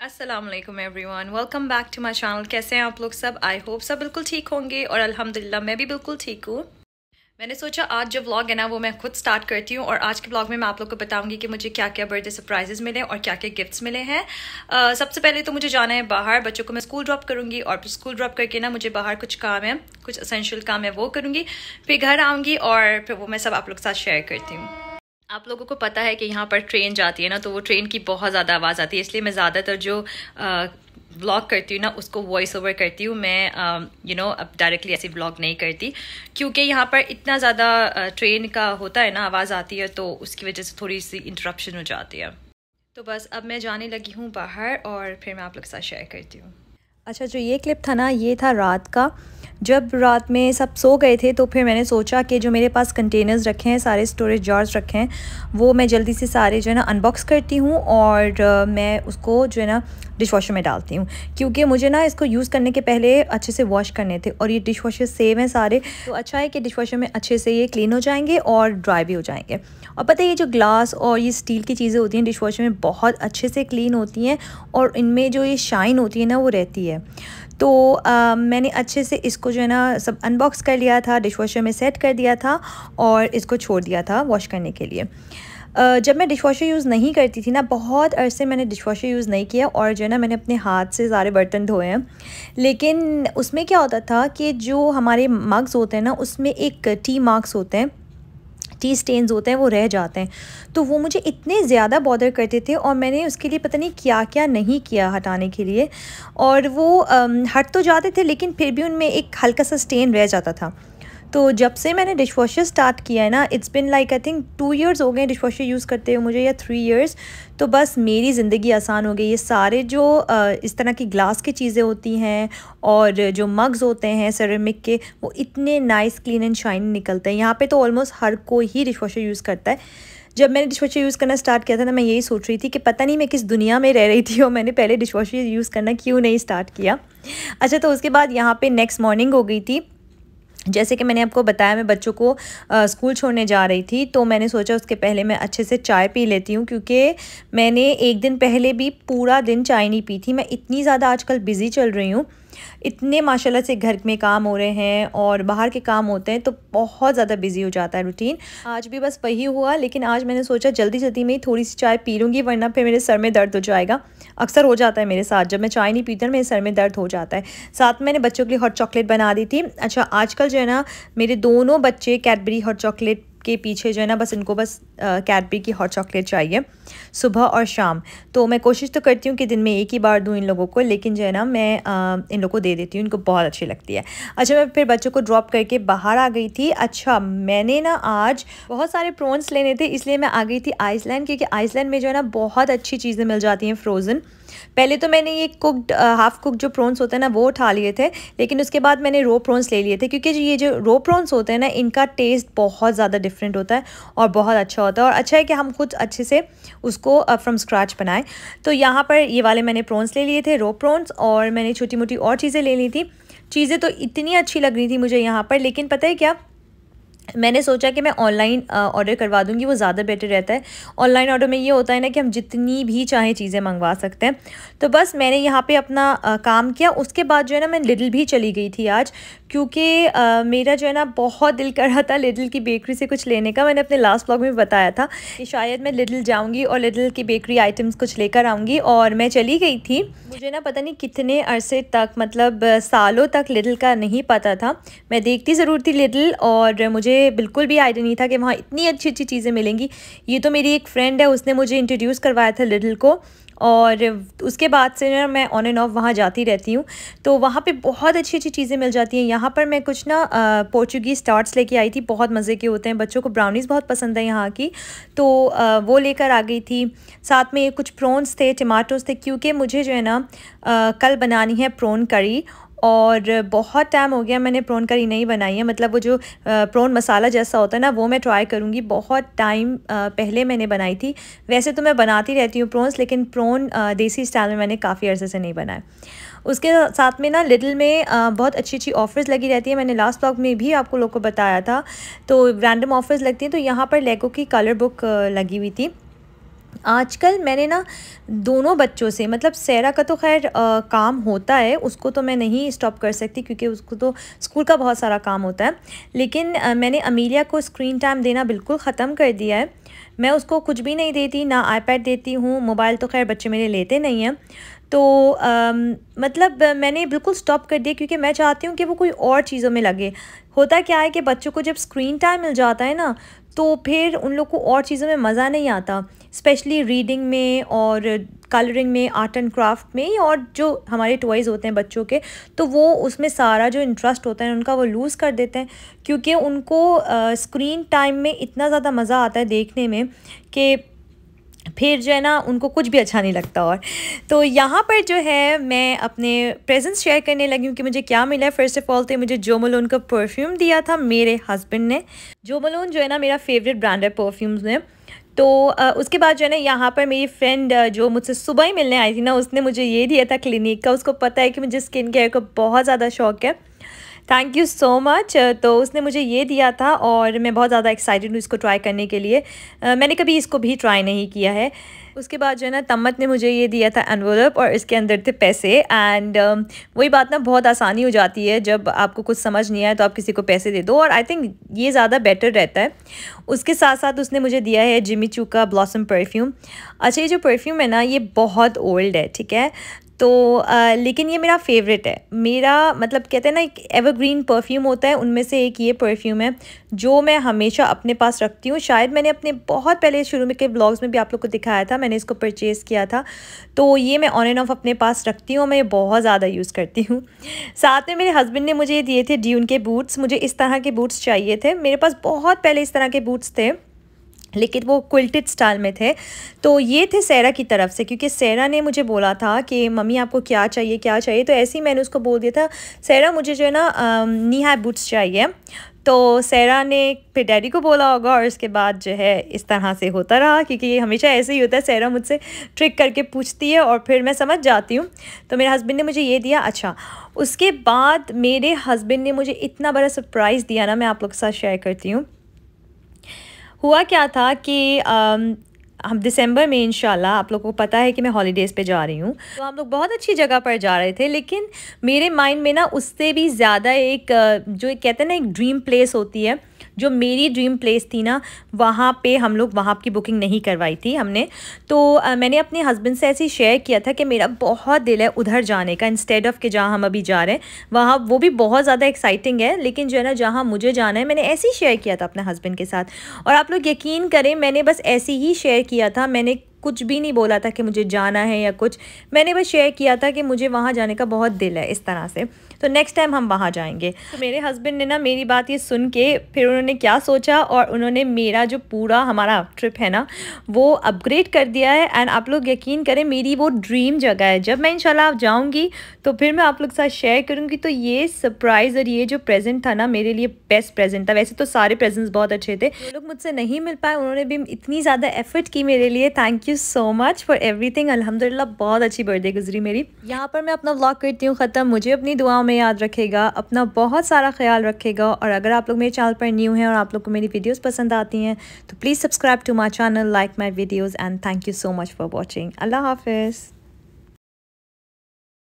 अस्सलाम वालेकुम everyone, welcome back to my channel. कैसे हैं आप लोग सब? आई होप सब बिल्कुल ठीक होंगे और अल्हम्दुलिल्लाह मैं भी बिल्कुल ठीक हूँ। मैंने सोचा आज जो व्लॉग है ना वो मैं खुद स्टार्ट करती हूँ और आज के व्लॉग में मैं आप लोग को बताऊंगी कि मुझे क्या क्या बर्थडे सरप्राइजेस मिले और क्या क्या गिफ्ट्स मिले हैं। सबसे पहले तो मुझे जाना है बाहर, बच्चों को मैं स्कूल ड्रॉप करूँगी और फिर स्कूल ड्रॉप करके ना मुझे बाहर कुछ काम है, कुछ असेंशियल काम है वो करूँगी। फिर घर आऊँगी और फिर वो मैं सब आप लोग के साथ शेयर करती हूँ। आप लोगों को पता है कि यहाँ पर ट्रेन जाती है ना, तो वो ट्रेन की बहुत ज़्यादा आवाज़ आती है, इसलिए मैं ज़्यादातर जो व्लॉग करती हूँ ना उसको वॉइस ओवर करती हूँ। मैं अब डायरेक्टली ऐसी व्लॉग नहीं करती क्योंकि यहाँ पर इतना ज़्यादा ट्रेन का होता है ना, आवाज़ आती है, तो उसकी वजह से थोड़ी सी इंटरप्शन हो जाती है। तो बस अब मैं जाने लगी हूँ बाहर और फिर मैं आप लोग के साथ शेयर करती हूँ। अच्छा, जो ये क्लिप था ना ये था रात का। जब रात में सब सो गए थे तो फिर मैंने सोचा कि जो मेरे पास कंटेनर्स रखे हैं, सारे स्टोरेज जार्स रखे हैं, वो मैं जल्दी से सारे जो है ना अनबॉक्स करती हूँ और मैं उसको जो है ना डिश वॉशर में डालती हूँ क्योंकि मुझे ना इसको यूज़ करने के पहले अच्छे से वॉश करने थे और ये डिश वॉशर सेम है सारे, तो अच्छा है कि डिश वॉशर में अच्छे से ये क्लीन हो जाएंगे और ड्राई भी हो जाएंगे। और पता है ये जो ग्लास और ये स्टील की चीज़ें होती हैं डिश वॉशर में बहुत अच्छे से क्लीन होती हैं और इनमें जो ये शाइन होती है ना वो रहती है। तो मैंने अच्छे से इसको जो है ना सब अनबॉक्स कर लिया था, डिश वॉशर में सेट कर दिया था और इसको छोड़ दिया था वॉश करने के लिए। जब मैं डिश वॉशर यूज़ नहीं करती थी ना, बहुत अरसे मैंने डिश वॉशर यूज़ नहीं किया और जो है ना मैंने अपने हाथ से सारे बर्तन धोए हैं, लेकिन उसमें क्या होता था कि जो हमारे मग्स होते हैं ना उसमें एक टी मार्क्स होते हैं, टी स्टेन्स होते हैं, वो रह जाते हैं। तो वो मुझे इतने ज़्यादा बॉदर करते थे और मैंने उसके लिए पता नहीं क्या क्या नहीं किया हटाने के लिए, और वो हट तो जाते थे लेकिन फिर भी उनमें एक हल्का सा स्टेन रह जाता था। तो जब से मैंने डिश वॉशर स्टार्ट किया है ना, it's been like I think 2 years हो गए डिश वॉशर यूज़ करते हुए मुझे, या 3 इयर्स। तो बस मेरी ज़िंदगी आसान हो गई। ये सारे जो इस तरह की ग्लास की चीज़ें होती हैं और जो मग्स होते हैं सेरेमिक के, वो इतने नाइस क्लीन एंड शाइन निकलते हैं। यहाँ पे तो ऑलमोस्ट हर कोई ही डिश वॉशर यूज़ करता है। जब मैंने डिश वॉशर यूज़ करना स्टार्ट किया था ना, मैं यही सोच रही थी कि पता नहीं मैं किस दुनिया में रह रही थी और मैंने पहले डिश वॉशर यूज़ करना क्यों नहीं स्टार्ट किया। अच्छा, तो उसके बाद यहाँ पे नेक्स्ट मॉर्निंग हो गई थी। जैसे कि मैंने आपको बताया मैं बच्चों को स्कूल छोड़ने जा रही थी, तो मैंने सोचा उसके पहले मैं अच्छे से चाय पी लेती हूँ क्योंकि मैंने एक दिन पहले भी पूरा दिन चाय नहीं पी थी। मैं इतनी ज़्यादा आजकल बिज़ी चल रही हूँ, इतने माशाल्लाह से घर में काम हो रहे हैं और बाहर के काम होते हैं, तो बहुत ज़्यादा बिजी हो जाता है रूटीन। आज भी बस वही हुआ, लेकिन आज मैंने सोचा जल्दी जल्दी में ही थोड़ी सी चाय पी लूँगी वरना फिर मेरे सर में दर्द हो जाएगा। अक्सर हो जाता है मेरे साथ, जब मैं चाय नहीं पीती ना मेरे सर में दर्द हो जाता है। साथ में मैंने बच्चों के लिए हॉट चॉकलेट बना दी थी। अच्छा, आजकल जो है ना मेरे दोनों बच्चे कैडबरी हॉट चॉकलेट के पीछे जो है ना, बस इनको बस कैडबरी की हॉट चॉकलेट चाहिए सुबह और शाम। तो मैं कोशिश तो करती हूँ कि दिन में एक ही बार दूँ इन लोगों को, लेकिन जो है ना मैं इन लोगों को दे देती हूँ, इनको बहुत अच्छी लगती है। अच्छा, मैं फिर बच्चों को ड्रॉप करके बाहर आ गई थी। अच्छा, मैंने ना आज बहुत सारे प्रॉन्स लेने थे, इसलिए मैं आ गई थी आइसलैंड, क्योंकि आइसलैंड में जो है ना बहुत अच्छी चीज़ें मिल जाती हैं फ्रोज़न। पहले तो मैंने ये कुकड हाफ़ कुक जो प्रॉन्स होते हैं ना वो उठा लिए थे, लेकिन उसके बाद मैंने रो प्रॉन्स ले लिए थे क्योंकि ये जो रो प्रॉन्स होते हैं ना इनका टेस्ट बहुत ज़्यादा डिफरेंट होता है और बहुत अच्छा होता है, और अच्छा है कि हम खुद अच्छे से उसको फ्रॉम स्क्रैच बनाएं। तो यहाँ पर ये वाले मैंने प्रॉन्स ले लिए थे, रो प्रॉन्स, और मैंने छोटी मोटी और चीज़ें ले ली थी। चीज़ें तो इतनी अच्छी लग रही थी मुझे यहाँ पर, लेकिन पता है क्या, मैंने सोचा कि मैं ऑनलाइन ऑर्डर करवा दूंगी, वो ज़्यादा बेटर रहता है। ऑनलाइन ऑर्डर में ये होता है ना कि हम जितनी भी चाहें चीज़ें मंगवा सकते हैं। तो बस मैंने यहाँ पे अपना काम किया। उसके बाद जो है ना मैं लिडल भी चली गई थी आज, क्योंकि मेरा जो है ना बहुत दिल कर रहा था लिडल की बेकरी से कुछ लेने का। मैंने अपने लास्ट व्लॉग में बताया था कि शायद मैं लिडल जाऊँगी और लिडल की बेकरी आइटम्स कुछ लेकर आऊँगी, और मैं चली गई थी। मुझे ना पता नहीं कितने अरसे तक, मतलब सालों तक लिडल का नहीं पता था। मैं देखती ज़रूर थी लिडल और मुझे बिल्कुल भी आइडिया नहीं था कि वहाँ इतनी अच्छी अच्छी चीज़ें मिलेंगी। ये तो मेरी एक फ्रेंड है, उसने मुझे इंट्रोड्यूस करवाया था लिडल को, और उसके बाद से ना मैं ऑन एंड ऑफ वहाँ जाती रहती हूँ। तो वहाँ पे बहुत अच्छी अच्छी चीज़ें मिल जाती हैं। यहाँ पर मैं कुछ ना पोर्चुगीज़ टार्ट्स लेके आई थी, बहुत मज़े के होते हैं, बच्चों को ब्राउनीज़ बहुत पसंद है यहाँ की, तो वो लेकर आ गई थी। साथ में कुछ प्रॉन्स थे, टमाटोज़ थे, क्योंकि मुझे जो है ना कल बनानी है प्रॉन करी, और बहुत टाइम हो गया मैंने प्रॉन करी नहीं बनाई है। मतलब वो जो प्रॉन मसाला जैसा होता है ना वो मैं ट्राई करूँगी। बहुत टाइम पहले मैंने बनाई थी। वैसे तो मैं बनाती रहती हूँ प्रॉन्स, लेकिन प्रॉन देसी स्टाइल में मैंने काफ़ी अरसे से नहीं बनाया। उसके साथ में ना लिडल में बहुत अच्छी अच्छी ऑफ़र्स लगी रहती है। मैंने लास्ट व्लॉग में भी आपको लोगों को बताया था, तो रैंडम ऑफ़र्स लगती हैं। तो यहाँ पर लेगो की कलर बुक लगी हुई थी, आजकल मैंने ना दोनों बच्चों से, मतलब सैरा का तो खैर काम होता है, उसको तो मैं नहीं स्टॉप कर सकती क्योंकि उसको तो स्कूल का बहुत सारा काम होता है, लेकिन मैंने अमीलिया को स्क्रीन टाइम देना बिल्कुल ख़त्म कर दिया है। मैं उसको कुछ भी नहीं देती, ना आईपैड देती हूँ, मोबाइल तो खैर बच्चे मेरे लेते नहीं हैं। तो मतलब मैंने बिल्कुल स्टॉप कर दिया क्योंकि मैं चाहती हूँ कि वो कोई और चीज़ों में लगे। होता क्या है कि बच्चों को जब स्क्रीन टाइम मिल जाता है ना, तो फिर उन लोग को और चीज़ों में मज़ा नहीं आता, स्पेशली रीडिंग में और कलरिंग में, आर्ट एंड क्राफ्ट में, और जो हमारे टॉयज़ होते हैं बच्चों के, तो वो उसमें सारा जो इंटरेस्ट होता है उनका वो लूज़ कर देते हैं क्योंकि उनको स्क्रीन टाइम में इतना ज़्यादा मज़ा आता है देखने में कि फिर जो है ना उनको कुछ भी अच्छा नहीं लगता। और तो यहाँ पर जो है मैं अपने प्रेजेंट्स शेयर करने लगी हूँ कि मुझे क्या मिला है। फ़र्स्ट ऑफ़ ऑल तो मुझे जो मलोन का परफ्यूम दिया था मेरे हस्बैंड ने। जो मलोन जो है ना मेरा फेवरेट ब्रांड है परफ्यूम्स में। तो उसके बाद जो है ना यहाँ पर मेरी फ्रेंड जो मुझसे सुबह ही मिलने आई थी ना, उसने मुझे ये दिया था क्लिनिक का। उसको पता है कि मुझे स्किन केयर का बहुत ज़्यादा शौक़ है। Thank you so much. तो उसने मुझे ये दिया था और मैं बहुत ज़्यादा एक्साइटेड हूँ इसको ट्राई करने के लिए। मैंने कभी इसको भी ट्राई नहीं किया है। उसके बाद जो है ना तम्मत ने मुझे ये दिया था एनवलप, और इसके अंदर थे पैसे। एंड वही बात ना, बहुत आसानी हो जाती है जब आपको कुछ समझ नहीं आए तो आप किसी को पैसे दे दो, और आई थिंक ये ज़्यादा बेटर रहता है। उसके साथ साथ उसने मुझे दिया है जिमी चू का ब्लॉसम परफ्यूम। अच्छा, ये जो परफ्यूम है ना ये बहुत ओल्ड है, ठीक है, तो लेकिन ये मेरा फेवरेट है। मेरा मतलब कहते हैं ना एक एवरग्रीन परफ्यूम होता है, उनमें से एक ये परफ्यूम है जो मैं हमेशा अपने पास रखती हूँ। शायद मैंने अपने बहुत पहले शुरू में के ब्लॉग्स में भी आप लोग को दिखाया था, मैंने इसको परचेज़ किया था। तो ये मैं ऑन एंड ऑफ अपने पास रखती हूँ, मैं ये बहुत ज़्यादा यूज़ करती हूँ। साथ में मेरे हस्बैंड ने मुझे दिए थे ड्यून के बूट्स। मुझे इस तरह के बूट्स चाहिए थे, मेरे पास बहुत पहले इस तरह के बूट्स थे लेकिन वो क्विल्टेड स्टाइल में थे। तो ये थे सैरा की तरफ से, क्योंकि सैरा ने मुझे बोला था कि मम्मी आपको क्या चाहिए क्या चाहिए, तो ऐसे ही मैंने उसको बोल दिया था सैरा मुझे जो है ना नी हाई बूट्स चाहिए। तो सैरा ने फिर डैडी को बोला होगा, और उसके बाद जो है इस तरह से होता रहा, क्योंकि ये हमेशा ऐसे ही होता है, सैरा मुझसे ट्रिक करके पूछती है और फिर मैं समझ जाती हूँ। तो मेरे हस्बैंड ने मुझे ये दिया। अच्छा, उसके बाद मेरे हस्बैंड ने मुझे इतना बड़ा सरप्राइज़ दिया ना, मैं आप लोग के साथ शेयर करती हूँ। हुआ क्या था कि हम दिसंबर में इंशाल्लाह, आप लोगों को पता है कि मैं हॉलीडेज़ पे जा रही हूँ, तो हम लोग बहुत अच्छी जगह पर जा रहे थे, लेकिन मेरे माइंड में ना उससे भी ज़्यादा एक जो कहते हैं ना एक ड्रीम प्लेस होती है, जो मेरी ड्रीम प्लेस थी ना, वहाँ पे हम लोग वहाँ की बुकिंग नहीं करवाई थी हमने। तो मैंने अपने हस्बैंड से ऐसे ही शेयर किया था कि मेरा बहुत दिल है उधर जाने का, इंस्टेड ऑफ कि जहाँ हम अभी जा रहे हैं वहाँ, वो भी बहुत ज़्यादा एक्साइटिंग है, लेकिन जो है ना जहाँ मुझे जाना है, मैंने ऐसे ही शेयर किया था अपने हस्बैंड के साथ। और आप लोग यकीन करें, मैंने बस ऐसे ही शेयर किया था, मैंने कुछ भी नहीं बोला था कि मुझे जाना है या कुछ, मैंने बस शेयर किया था कि मुझे वहाँ जाने का बहुत दिल है इस तरह से, तो नेक्स्ट टाइम हम वहाँ जाएंगे। तो मेरे हस्बैंड ने ना मेरी बात ये सुन के फिर उन्होंने क्या सोचा, और उन्होंने मेरा जो पूरा हमारा ट्रिप है ना वो अपग्रेड कर दिया है। एंड आप लोग यकीन करें, मेरी वो ड्रीम जगह है, जब मैं इंशाल्लाह जाऊँगी तो फिर मैं आप लोग के साथ शेयर करूँगी। तो ये सरप्राइज़ और ये जो प्रेजेंट था ना मेरे लिए बेस्ट प्रेजेंट था। वैसे तो सारे प्रेजेंट्स बहुत अच्छे थे, जो लोग मुझसे नहीं मिल पाए उन्होंने भी इतनी ज़्यादा एफर्ट की मेरे लिए। Thank you so much for everything. अल्हम्दुलिल्लाह बहुत अच्छी बर्थडे गुजरी मेरी। यहाँ पर मैं अपना व्लॉग करती हूँ ख़त्म। मुझे अपनी दुआओं में याद रखेगा, अपना बहुत सारा ख्याल रखेगा, और अगर आप लोग मेरे चैनल पर न्यू हैं और आप लोग को मेरी वीडियोस पसंद आती हैं तो please subscribe to my channel, like my videos, and thank you so much for watching. अल्लाह हाफिज़।